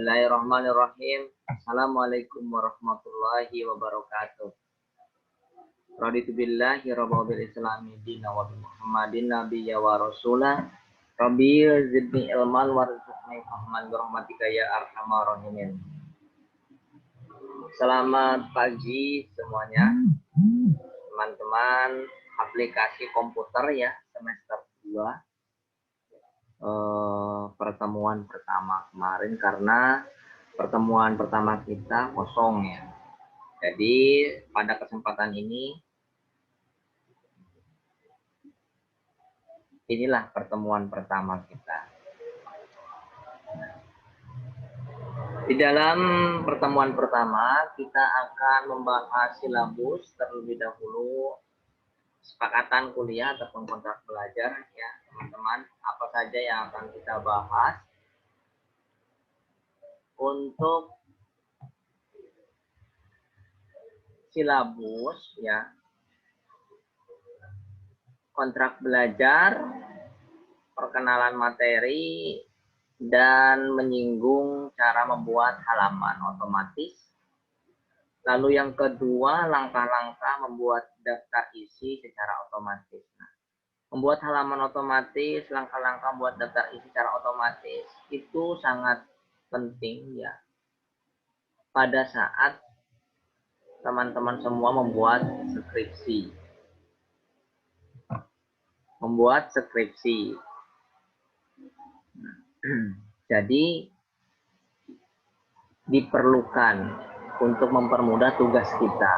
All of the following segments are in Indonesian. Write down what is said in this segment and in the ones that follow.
Bismillahirrahmanirrahim. Assalamualaikum warahmatullahi wabarakatuh. Raditu billahi rabbil bil islami dina wa bi Muhammadin nabiyya wa rasulah. Rabbi zidni ilman warzuqni fahman birahmatika ya arhamar rahimin. Selamat pagi semuanya. Teman-teman aplikasi komputer ya, semester 2. Pertemuan pertama kemarin karena pertemuan pertama kita kosong ya. Jadi pada kesempatan ini inilah pertemuan pertama kita. Di dalam pertemuan pertama kita akan membahas silabus terlebih dahulu, kesepakatan kuliah ataupun kontrak belajar ya teman-teman, apa saja yang akan kita bahas. Untuk silabus ya, kontrak belajar, perkenalan materi, dan menyinggung cara membuat halaman otomatis. Lalu yang kedua, langkah-langkah membuat daftar isi secara otomatis. Nah, membuat halaman otomatis, langkah-langkah membuat daftar isi secara otomatis itu sangat penting ya pada saat teman-teman semua membuat skripsi. Jadi diperlukan untuk mempermudah tugas kita.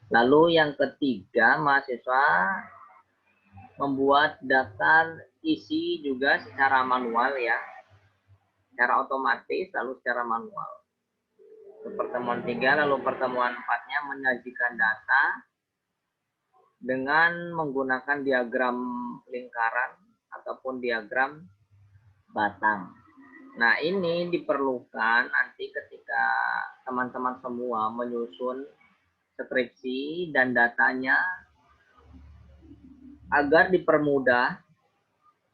Lalu yang ketiga, mahasiswa membuat daftar isi juga secara manual ya, secara otomatis lalu secara manual. Untuk pertemuan 3, lalu pertemuan 4-nya menyajikan data dengan menggunakan diagram lingkaran ataupun diagram batang. Nah, ini diperlukan nanti ketika teman-teman semua menyusun skripsi dan datanya agar dipermudah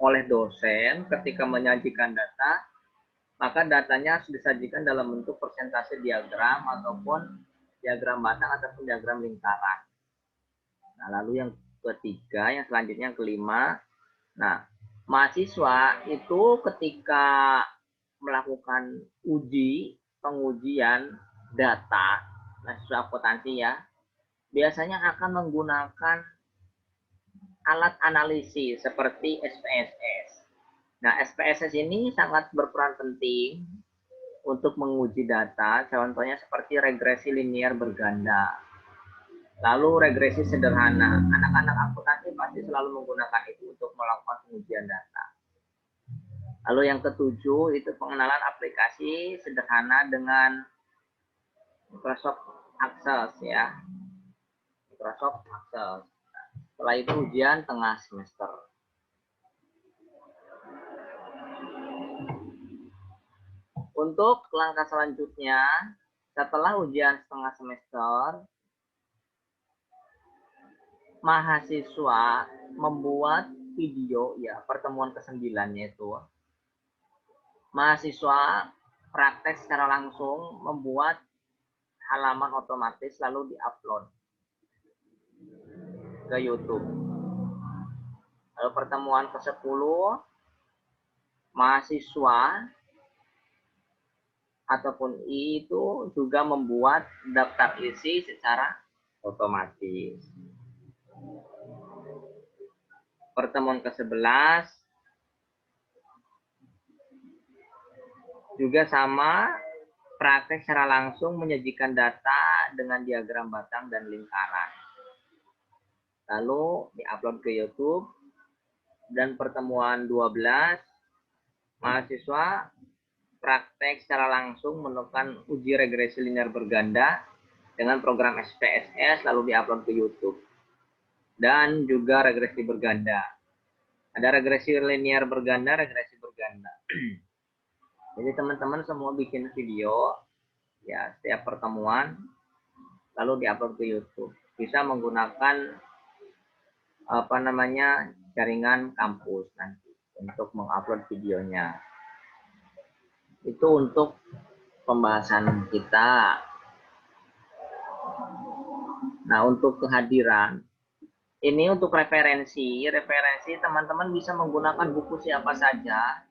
oleh dosen ketika menyajikan data, maka datanya harus disajikan dalam bentuk persentase diagram ataupun diagram batang ataupun diagram lingkaran. Nah, lalu yang ketiga, yang selanjutnya yang kelima, nah, mahasiswa itu ketika melakukan pengujian data, mahasiswa akuntansi ya, biasanya akan menggunakan alat analisis seperti SPSS. Nah, SPSS ini sangat berperan penting untuk menguji data, contohnya seperti regresi linear berganda. Lalu regresi sederhana. Anak-anak akuntansi pasti selalu menggunakan itu untuk melakukan pengujian data. Lalu yang ketujuh itu pengenalan aplikasi sederhana dengan Microsoft Access ya. Microsoft Access. Setelah itu ujian tengah semester. Untuk langkah selanjutnya, setelah ujian setengah semester, mahasiswa membuat video ya, pertemuan ke-9-nya itu. Mahasiswa praktek secara langsung membuat halaman otomatis lalu diupload ke YouTube. Lalu pertemuan ke-10, mahasiswa ataupun itu juga membuat daftar isi secara otomatis. Pertemuan ke-11 juga sama, praktek secara langsung menyajikan data dengan diagram batang dan lingkaran. Lalu diupload ke YouTube. Dan pertemuan 12, mahasiswa praktek secara langsung menemukan uji regresi linear berganda dengan program SPSS lalu diupload ke YouTube. Dan juga regresi berganda. Ada regresi linear berganda, regresi berganda. Jadi teman-teman semua bikin video ya setiap pertemuan lalu diupload ke YouTube. Bisa menggunakan jaringan kampus nanti untuk mengupload videonya. Itu untuk pembahasan kita. Nah, untuk kehadiran, ini untuk referensi teman-teman bisa menggunakan buku siapa saja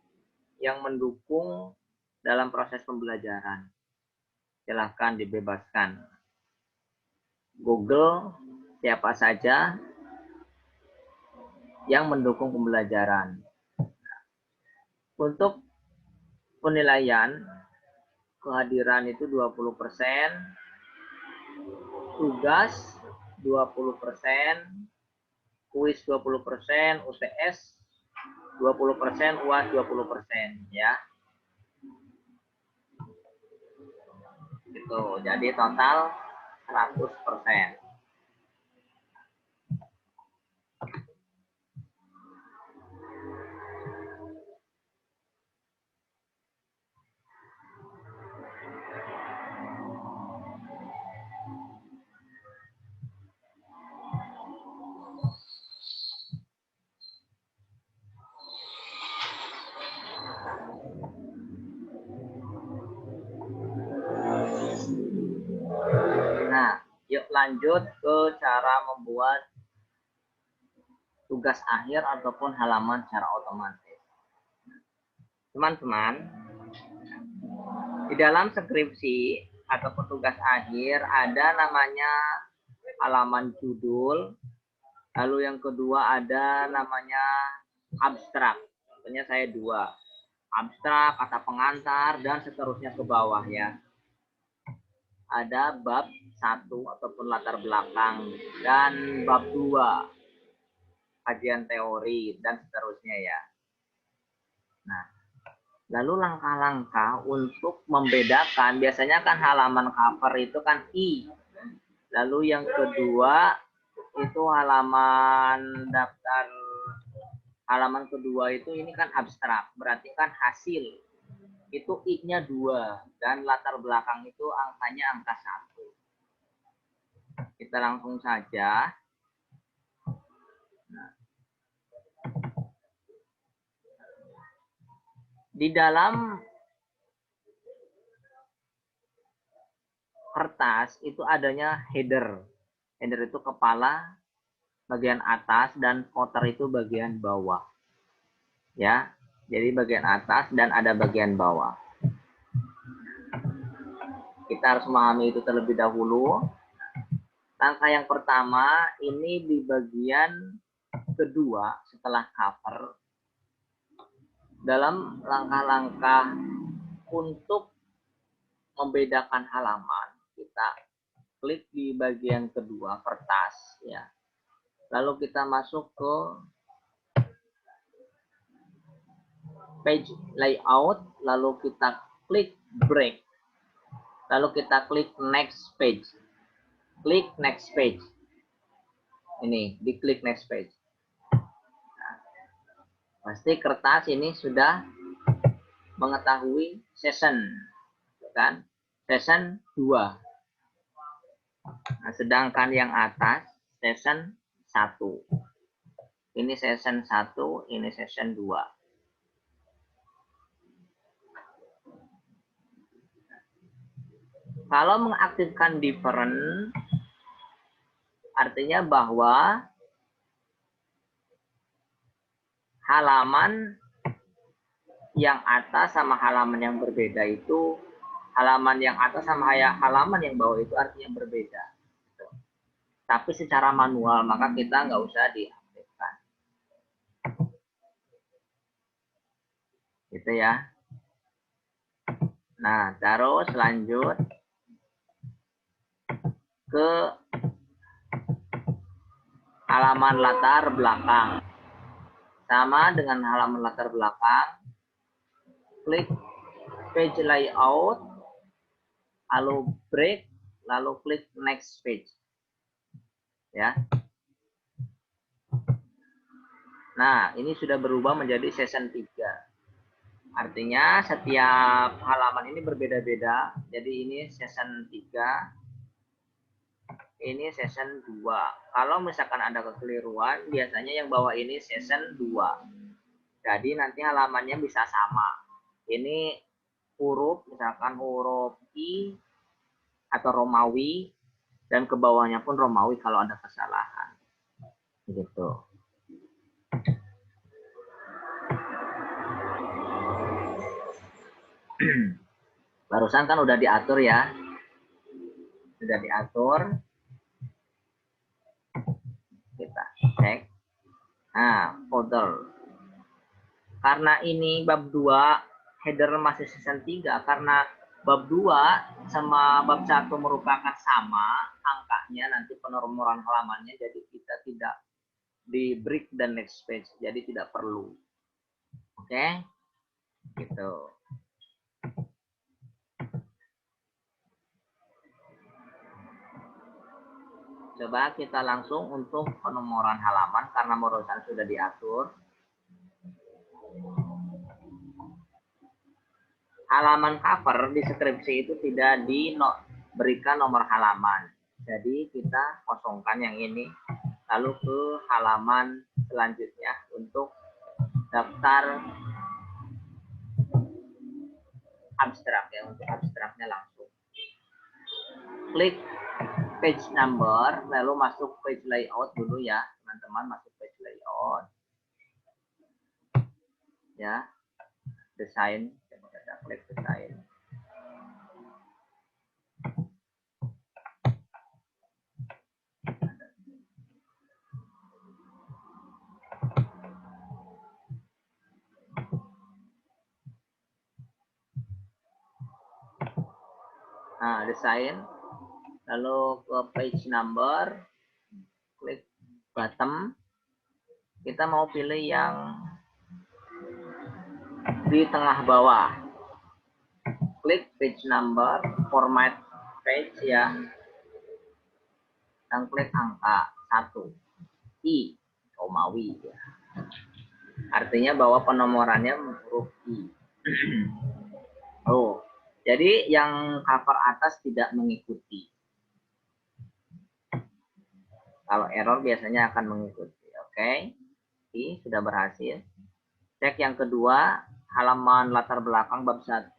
yang mendukung dalam proses pembelajaran. Silahkan dibebaskan. Google siapa saja yang mendukung pembelajaran. Untuk penilaian, kehadiran itu 20%, tugas 20%, kuis 20%, UTS 20%, UAS 20%, ya. Gitu. Jadi total 100%. Nah, yuk lanjut ke cara membuat tugas akhir ataupun halaman secara otomatis. Teman-teman, di dalam skripsi ataupun tugas akhir ada namanya halaman judul, lalu yang kedua ada namanya abstrak. Contohnya saya 2. Abstrak, kata pengantar, dan seterusnya ke bawah, ya. Ada bab 1 ataupun latar belakang, dan bab 2 kajian teori, dan seterusnya, ya. Nah, lalu langkah-langkah untuk membedakan, biasanya kan halaman cover itu kan I. Lalu yang kedua itu halaman daftar, halaman kedua itu ini kan abstrak, berarti kan hasil itu I-nya 2 dan latar belakang itu angkanya angka 1. Kita langsung saja. Nah, di dalam kertas itu adanya header. Header itu kepala bagian atas dan footer itu bagian bawah. Ya, jadi bagian atas dan ada bagian bawah. Kita harus memahami itu terlebih dahulu. Langkah yang pertama ini di bagian kedua setelah cover. Dalam langkah-langkah untuk membedakan halaman, kita klik di bagian kedua kertas, ya. Lalu kita masuk ke page layout, lalu kita klik break, lalu kita klik next page, klik next page. Ini diklik next page. Nah, pasti kertas ini sudah mengetahui session, kan? Session 2. Nah, sedangkan yang atas session 1. Ini session 1, ini session 2. Kalau mengaktifkan different, artinya bahwa halaman yang atas sama halaman yang berbeda itu, halaman yang atas sama halaman yang bawah itu artinya berbeda. Tapi secara manual, maka kita nggak usah diaktifkan. Gitu ya. Nah, terus lanjut ke halaman latar belakang. Sama dengan halaman latar belakang, klik page layout, lalu break, lalu klik next page. Ya. Nah, ini sudah berubah menjadi session 3. Artinya setiap halaman ini berbeda-beda. Jadi ini session 3. Ini session 2. Kalau misalkan ada kekeliruan, biasanya yang bawah ini session 2. Jadi nanti halamannya bisa sama. Ini huruf, misalkan huruf I atau Romawi, dan ke bawahnya pun Romawi kalau ada kesalahan. Gitu. Barusan kan udah diatur ya. Sudah diatur. Kita cek. Nah, folder. Karena ini bab 2, header masih season 3, karena bab 2 sama bab 1 merupakan sama angkanya, nanti penomoran halamannya, jadi kita tidak di break dan next page, jadi tidak perlu. Oke, gitu. Coba kita langsung untuk penomoran halaman, karena barusan sudah diatur. Halaman cover di skripsi itu tidak diberikan nomor halaman. Jadi kita kosongkan yang ini, lalu ke halaman selanjutnya untuk daftar abstrak ya, untuk abstraknya langsung. Klik page number, lalu masuk page layout dulu ya, teman-teman, masuk page layout. Ya, desain, kita klik desain. Nah, desain, lalu ke page number, klik bottom. Kita mau pilih yang di tengah bawah. Klik page number, format page ya. Dan klik angka 1. I, Romawi ya. Artinya bahwa penomorannya huruf I. Oh, jadi yang cover atas tidak mengikuti. Kalau error biasanya akan mengikuti. Oke. I sudah berhasil. Cek yang kedua, halaman latar belakang bab 1.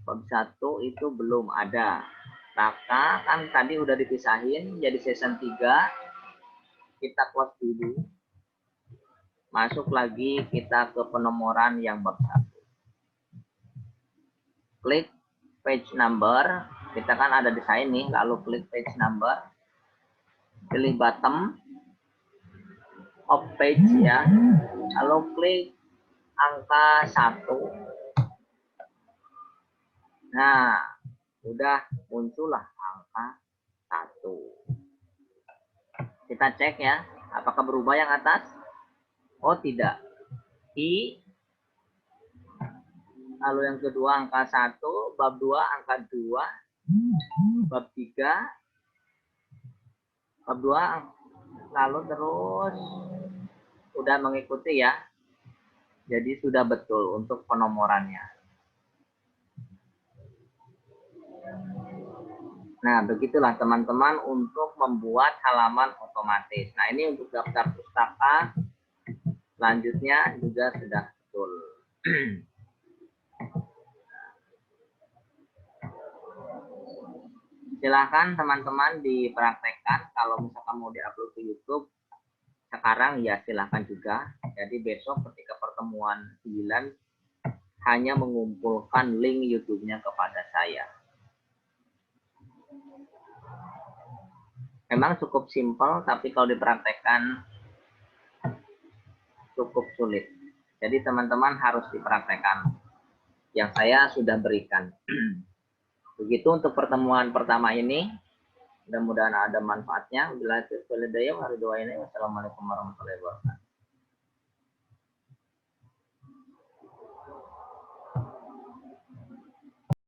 Bab 1 itu belum ada. Maka kan tadi udah dipisahin jadi season 3. Kita close dulu. Masuk lagi kita ke penomoran yang bab 1. Klik page number, kita kan ada desain nih, lalu klik page number, pilih bottom of page ya, lalu klik angka 1. Nah, udah muncullah angka 1. Kita cek ya, apakah berubah yang atas? Oh tidak. I, lalu yang kedua angka 1, bab 2 angka 2, bab 3, bab 2, lalu terus udah mengikuti ya. Jadi sudah betul untuk penomorannya. Nah, begitulah teman-teman untuk membuat halaman otomatis. Nah, ini untuk daftar pustaka. Selanjutnya juga sudah betul. Silahkan teman-teman dipraktekkan. Kalau misalkan mau diupload ke YouTube sekarang ya silahkan juga. Jadi besok ketika pertemuan 9 hanya mengumpulkan link YouTube-nya kepada saya. Memang cukup simpel, tapi kalau dipraktekkan cukup sulit. Jadi teman-teman harus dipraktekkan yang saya sudah berikan. Begitu untuk pertemuan pertama ini. Mudah-mudahan ada manfaatnya. Wassalamualaikum warahmatullahi wabarakatuh.